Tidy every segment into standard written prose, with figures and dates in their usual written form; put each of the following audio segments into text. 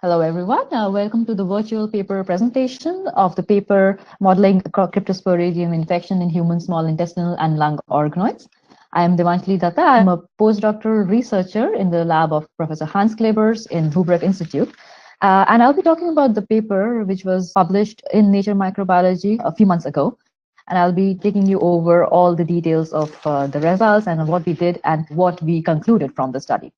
Hello, everyone. Welcome to the virtual paper presentation of the paper Modeling Cryptosporidium Infection in Human Small Intestinal and Lung Organoids. I am Devanjali Dutta. I'm a postdoctoral researcher in the lab of Professor Hans Klebers in Hubrecht Institute. And I'll be talking about the paper which was published in Nature Microbiology a few months ago. And I'll be taking you over all the details of the results and what we did and what we concluded from the study.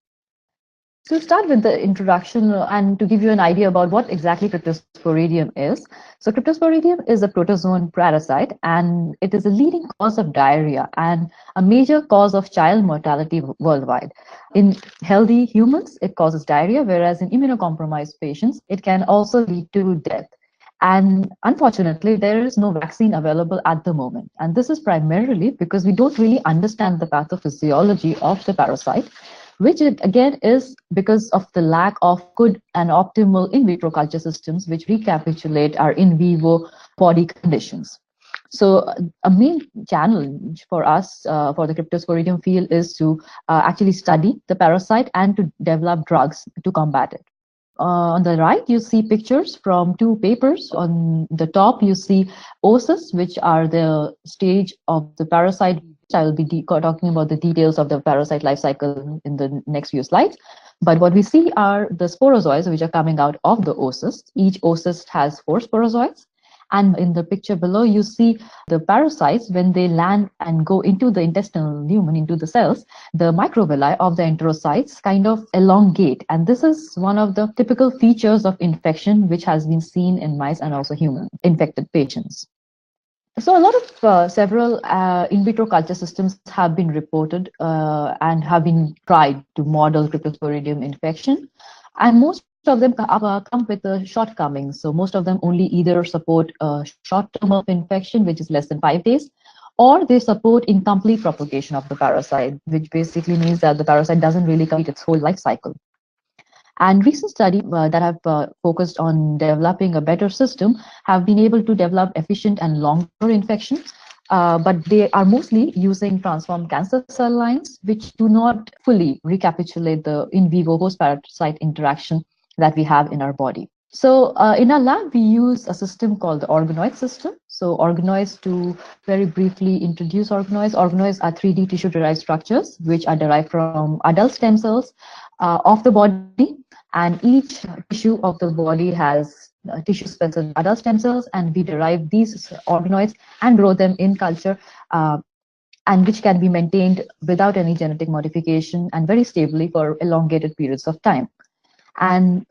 To start with the introduction and to give you an idea about what exactly Cryptosporidium is. So Cryptosporidium is a protozoan parasite and it is a leading cause of diarrhea and a major cause of child mortality worldwide. In healthy humans, it causes diarrhea, whereas in immunocompromised patients, it can also lead to death. And unfortunately, there is no vaccine available at the moment. And this is primarily because we don't really understand the pathophysiology of the parasite, which again is because of the lack of good and optimal in vitro culture systems which recapitulate our in vivo body conditions. So a main challenge for us for the Cryptosporidium field is to actually study the parasite and to develop drugs to combat it. On the right, you see pictures from two papers. On the top, you see oocysts, which are the stage of the parasite. I will be talking about the details of the parasite life cycle in the next few slides. But what we see are the sporozoids, which are coming out of the oocyst. Each oocyst has 4 sporozoids. And in the picture below, you see the parasites, when they land and go into the intestinal lumen, into the cells, the microvilli of the enterocytes kind of elongate. And this is one of the typical features of infection, which has been seen in mice and also human infected patients. So a lot of several in vitro culture systems have been reported and have been tried to model Cryptosporidium infection. And most of them come with shortcomings. So most of them only either support a short term of infection, which is less than 5 days, or they support incomplete propagation of the parasite, which basically means that the parasite doesn't really complete its whole life cycle. And recent studies that have focused on developing a better system have been able to develop efficient and longer infections, but they are mostly using transformed cancer cell lines, which do not fully recapitulate the in vivo host-parasite interaction that we have in our body. So in our lab, we use a system called the organoid system. So organoids, to very briefly introduce organoids, organoids are 3D tissue-derived structures, which are derived from adult stem cells of the body. And each tissue of the body has tissue-specific adult stem cells, and we derive these organoids and grow them in culture, and which can be maintained without any genetic modification and very stably for elongated periods of time. And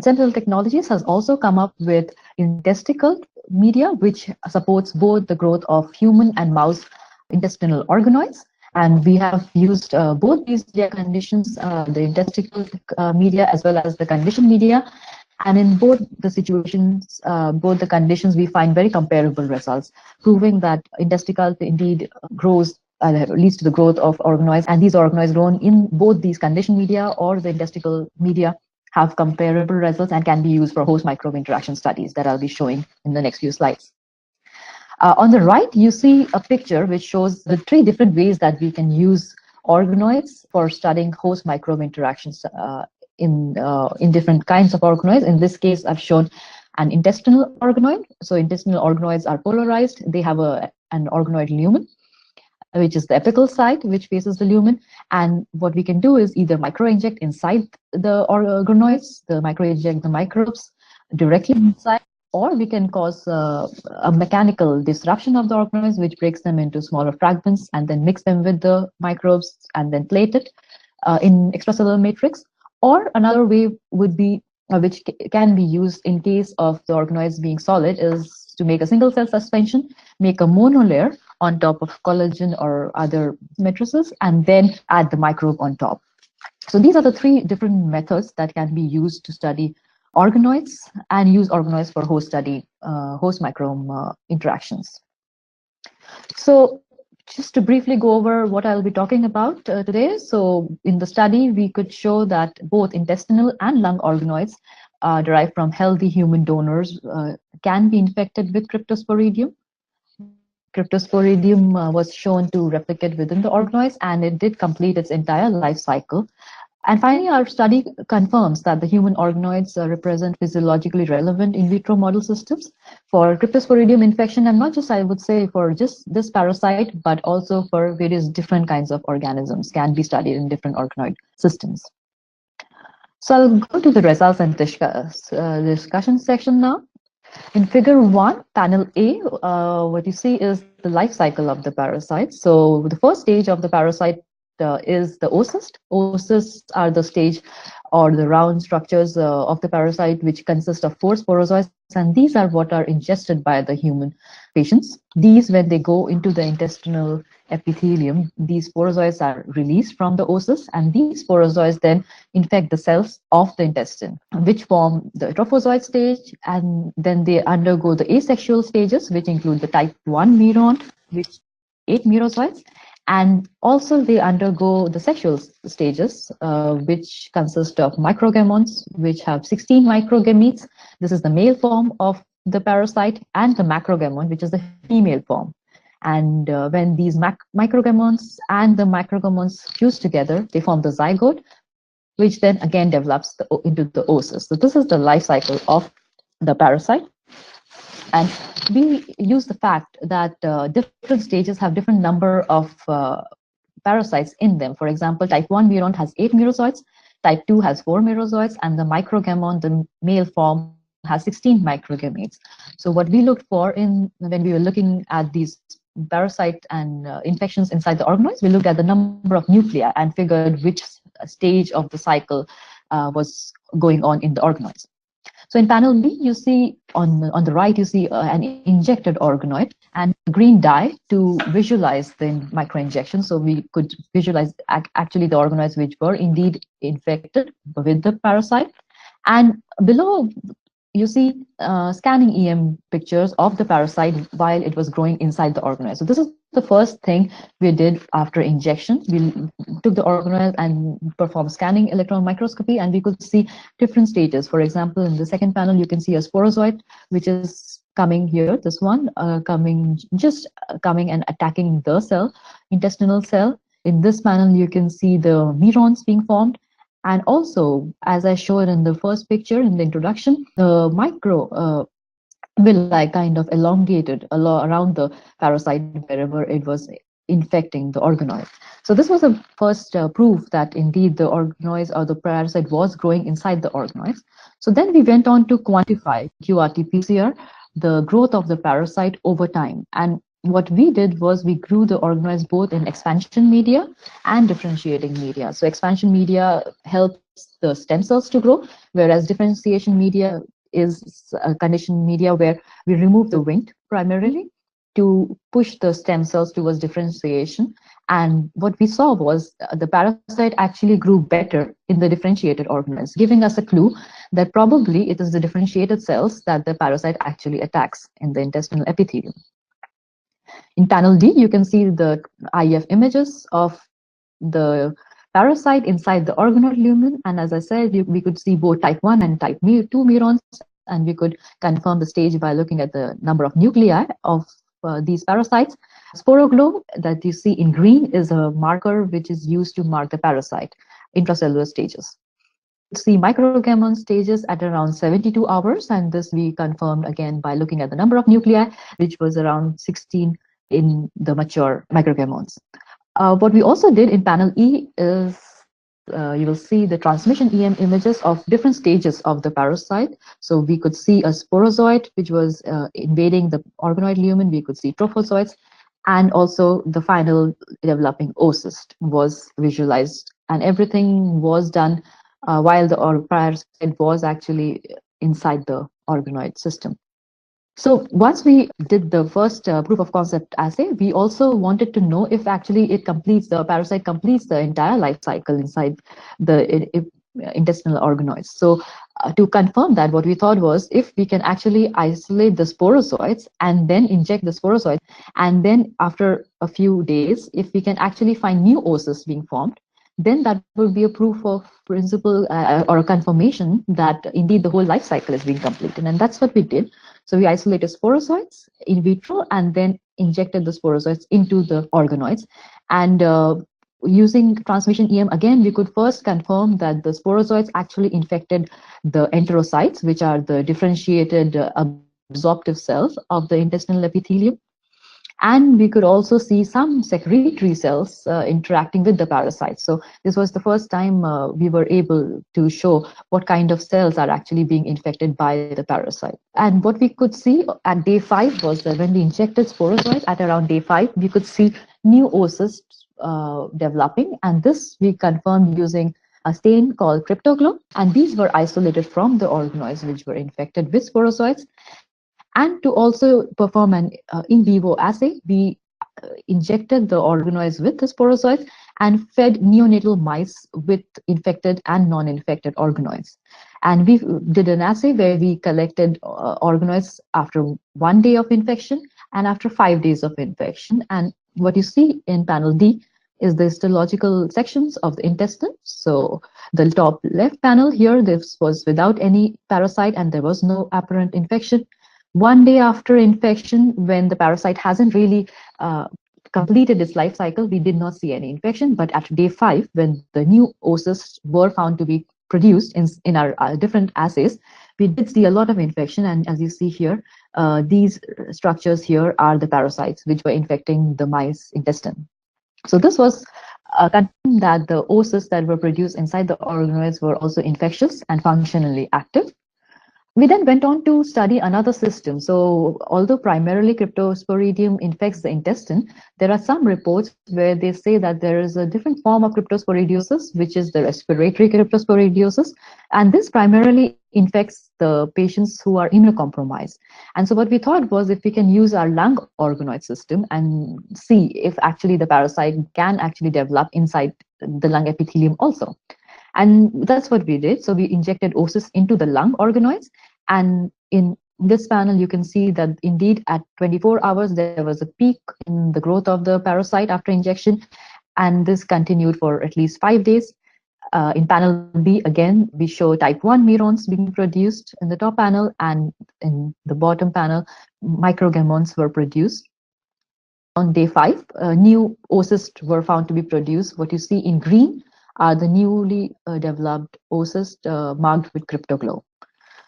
STEMCELL Technologies has also come up with intestinal media, which supports both the growth of human and mouse intestinal organoids. And we have used both these media conditions, the intestinal media as well as the conditioned media. And in both the situations, both the conditions, we find very comparable results, proving that intestinal indeed grows, leads to the growth of organoids. And these organoids grown in both these conditioned media or the intestinal media have comparable results and can be used for host microbe interaction studies that I'll be showing in the next few slides. On the right, you see a picture which shows the 3 different ways that we can use organoids for studying host microbe interactions in different kinds of organoids. In this case, I've shown an intestinal organoid. So intestinal organoids are polarized. They have an organoid lumen, which is the apical site, which faces the lumen. And what we can do is either microinject inside the organoids, microinject the microbes directly inside, or we can cause a mechanical disruption of the organoids, which breaks them into smaller fragments and then mix them with the microbes and then plate it in extracellular matrix. Or another way would be, which can be used in case of the organoids being solid, is to make a single cell suspension, make a monolayer on top of collagen or other matrices, and then add the microbe on top. So these are the 3 different methods that can be used to study organoids and use organoids for host microbe interactions. So just to briefly go over what I'll be talking about today. So in the study, we could show that both intestinal and lung organoids derived from healthy human donors can be infected with Cryptosporidium. Cryptosporidium was shown to replicate within the organoids, and it did complete its entire life cycle And finally, our study confirms that the human organoids represent physiologically relevant in vitro model systems for Cryptosporidium infection, and not just, I would say, for just this parasite, but also for various different kinds of organisms can be studied in different organoid systems. So I'll go to the results and discussion section now. In figure 1, panel A, what you see is the life cycle of the parasite. So the first stage of the parasite is the oocyst. Oocysts are the stage or the round structures of the parasite, which consist of 4 sporozoids, and these are what are ingested by the human patients. These, when they go into the intestinal epithelium, these sporozoids are released from the oocyst, and these sporozoids then infect the cells of the intestine, which form the trophozoite stage, and then they undergo the asexual stages, which include the type 1 muron, which 8 merozoites, and also they undergo the sexual stages, which consist of microgametes, which have 16 microgametes. This is the male form of the parasite, and the macrogamete, which is the female form. And when these microgametes and the macrogametes fuse together, they form the zygote, which then again develops into the oocyst. So this is the life cycle of the parasite. And we use the fact that different stages have different number of parasites in them. For example, type 1 muron has 8 merozoites, type 2 has 4 merozoites, and the microgamete, the male form, has 16 microgametes. So what we looked for when we were looking at these parasite and infections inside the organoids, we looked at the number of nuclei and figured which stage of the cycle was going on in the organoids. So in panel B, you see on the right, you see an injected organoid and a green dye to visualize the microinjection. So we could visualize actually the organoids which were indeed infected with the parasite. And below, you see scanning EM pictures of the parasite while it was growing inside the organoid. So this is the first thing we did after injection. We took the organoid and performed scanning electron microscopy, and we could see different stages. For example, in the second panel, you can see a sporozoid, which is coming here, this one, coming and attacking the cell, intestinal cell. In this panel, you can see the murons being formed. And also, as I showed in the first picture in the introduction, the villi kind of elongated around the parasite wherever it was infecting the organoid. So this was the first proof that indeed the organoids or the parasite was growing inside the organoids. So then we went on to quantify QRT-PCR, the growth of the parasite over time. And what we did was we grew the organoids both in expansion media and differentiating media. So expansion media helps the stem cells to grow, whereas differentiation media is a conditioned media where we remove the wind primarily to push the stem cells towards differentiation. And what we saw was the parasite actually grew better in the differentiated organoids, giving us a clue that probably it is the differentiated cells that the parasite actually attacks in the intestinal epithelium. In panel D, you can see the IF images of the parasite inside the organoid lumen. And as I said, we could see both type 1 and type 2 murons, and we could confirm the stage by looking at the number of nuclei of these parasites. Sporoglow that you see in green is a marker which is used to mark the parasite intracellular stages. See microgamete stages at around 72 hours, and this we confirmed again by looking at the number of nuclei, which was around 16 in the mature microgametes. What we also did in panel E is you will see the transmission EM images of different stages of the parasite. So we could see a sporozoid which was invading the organoid lumen. We could see trophozoites, and also the final developing oocyst was visualized, and everything was done while the parasite was actually inside the organoid system. So once we did the first proof of concept assay, we also wanted to know if actually the parasite completes the entire life cycle inside the intestinal organoids. So to confirm that, what we thought was if we can actually isolate the sporozoids and then inject the sporozoids, and then after a few days, if we can actually find new oocysts being formed, then that would be a proof of principle or a confirmation that indeed the whole life cycle is being completed. And that's what we did. So we isolated sporozoids in vitro and then injected the sporozoids into the organoids. And using transmission EM, again, we could first confirm that the sporozoites actually infected the enterocytes, which are the differentiated absorptive cells of the intestinal epithelium. And we could also see some secretory cells interacting with the parasites. So this was the first time we were able to show what kind of cells are actually being infected by the parasite. And what we could see at day 5 was that when we injected sporozoites at around day 5, we could see new oocysts developing. And this we confirmed using a stain called Cryptoglow. And these were isolated from the organoids which were infected with sporozoites. And to also perform an in vivo assay, we injected the organoids with the sporozoites and fed neonatal mice with infected and non-infected organoids. And we did an assay where we collected organoids after 1 day of infection and after 5 days of infection. And what you see in panel D is the histological sections of the intestine. So the top left panel here, this was without any parasite and there was no apparent infection. 1 day after infection, when the parasite hasn't really completed its life cycle, we did not see any infection. But at day 5, when the new oocysts were found to be produced in our different assays, we did see a lot of infection. And as you see here, these structures here are the parasites which were infecting the mice intestine. So this was confirmed that the oocysts that were produced inside the organoids were also infectious and functionally active. We then went on to study another system. So although primarily Cryptosporidium infects the intestine, there are some reports where they say that there is a different form of cryptosporidiosis, which is the respiratory cryptosporidiosis. And this primarily infects the patients who are immunocompromised. And so what we thought was if we can use our lung organoid system and see if actually the parasite can actually develop inside the lung epithelium also. And that's what we did. So we injected oocysts into the lung organoids. And in this panel, you can see that indeed at 24 hours, there was a peak in the growth of the parasite after injection. And this continued for at least 5 days. In panel B, again, we show type 1 neurons being produced in the top panel. And in the bottom panel, microgammons were produced. On day 5, new oocysts were found to be produced. What you see in green are the newly developed oocysts marked with Cryptoglow.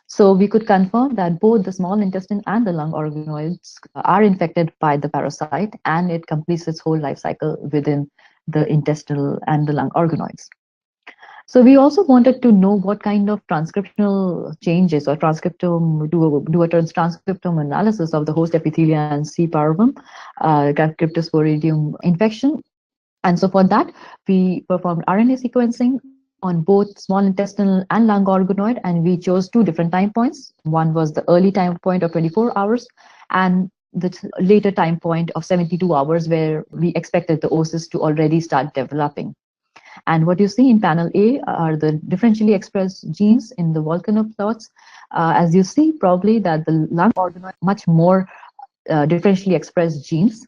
So we could confirm that both the small intestine and the lung organoids are infected by the parasite, and it completes its whole life cycle within the intestinal and the lung organoids. So we also wanted to know what kind of transcriptional changes or transcriptome, do a transcriptome analysis of the host epithelia and C. parvum, Cryptosporidium infection. And so for that, we performed RNA sequencing on both small intestinal and lung organoid, and we chose 2 different time points. One was the early time point of 24 hours, and the later time point of 72 hours, where we expected the oocysts to already start developing. And what you see in panel A are the differentially expressed genes in the volcanoplots. As you see, probably that the lung organoid much more differentially expressed genes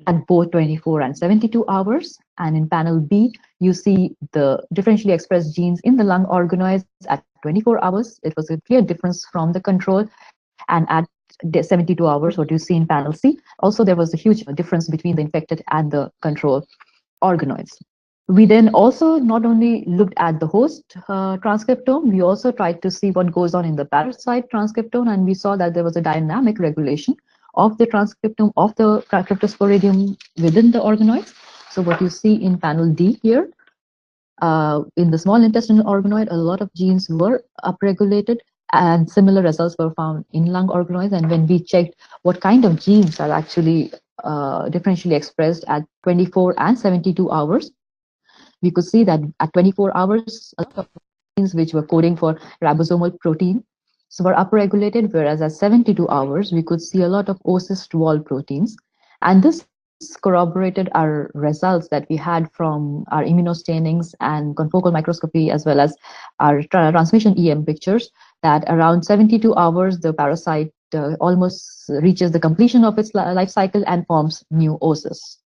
at both 24 and 72 hours. And in panel B, you see the differentially expressed genes in the lung organoids at 24 hours. It was a clear difference from the control. And at 72 hours, what you see in panel C, also there was a huge difference between the infected and the control organoids. We then also not only looked at the host transcriptome, we also tried to see what goes on in the parasite transcriptome, and we saw that there was a dynamic regulation of the transcriptome of the Cryptosporidium within the organoids. So what you see in panel D here, in the small intestinal organoid, a lot of genes were upregulated, and similar results were found in lung organoids. And when we checked what kind of genes are actually differentially expressed at 24 and 72 hours, we could see that at 24 hours, a lot of genes which were coding for ribosomal protein were upregulated, whereas at 72 hours, we could see a lot of oocyst wall proteins. And this corroborated our results that we had from our immunostainings and confocal microscopy, as well as our transmission EM pictures, that around 72 hours, the parasite almost reaches the completion of its life cycle and forms new oocysts.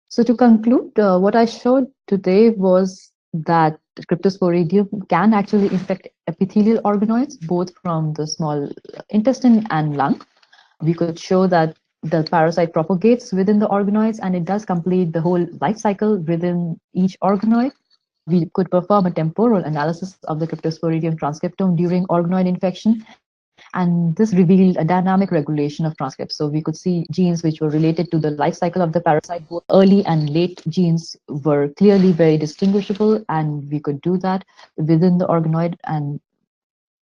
So to conclude, what I showed today was that Cryptosporidium can actually infect epithelial organoids, both from the small intestine and lung. We could show that the parasite propagates within the organoids, and it does complete the whole life cycle within each organoid. We could perform a temporal analysis of the Cryptosporidium transcriptome during organoid infection, and this revealed a dynamic regulation of transcripts. So we could see genes which were related to the life cycle of the parasite. Both early and late genes were clearly very distinguishable, and we could do that within the organoid. And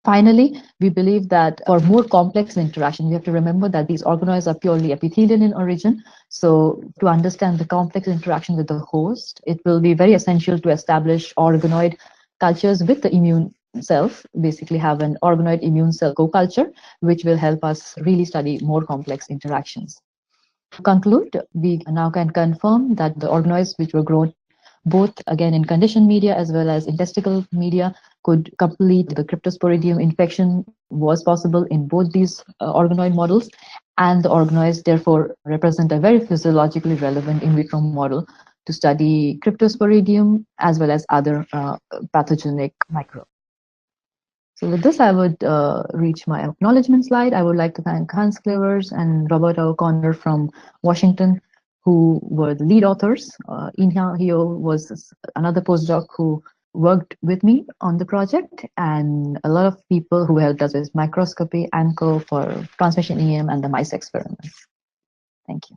finally, we believe that for more complex interaction, we have to remember that these organoids are purely epithelial in origin. So to understand the complex interaction with the host, it will be very essential to establish organoid cultures with the immune self, basically have an organoid immune cell co-culture, which will help us really study more complex interactions. To conclude, we now can confirm that the organoids which were grown both again in conditioned media as well as in testicle media could complete the Cryptosporidium infection was possible in both these organoid models, and the organoids therefore represent a very physiologically relevant in vitro model to study Cryptosporidium as well as other pathogenic microbes. So with this, I would reach my acknowledgement slide. I would like to thank Hans Clevers and Robert O'Connor from Washington, who were the lead authors. Inha Hio was another postdoc who worked with me on the project, and a lot of people who helped us with microscopy, ANCO for transmission EM and the mice experiments. Thank you.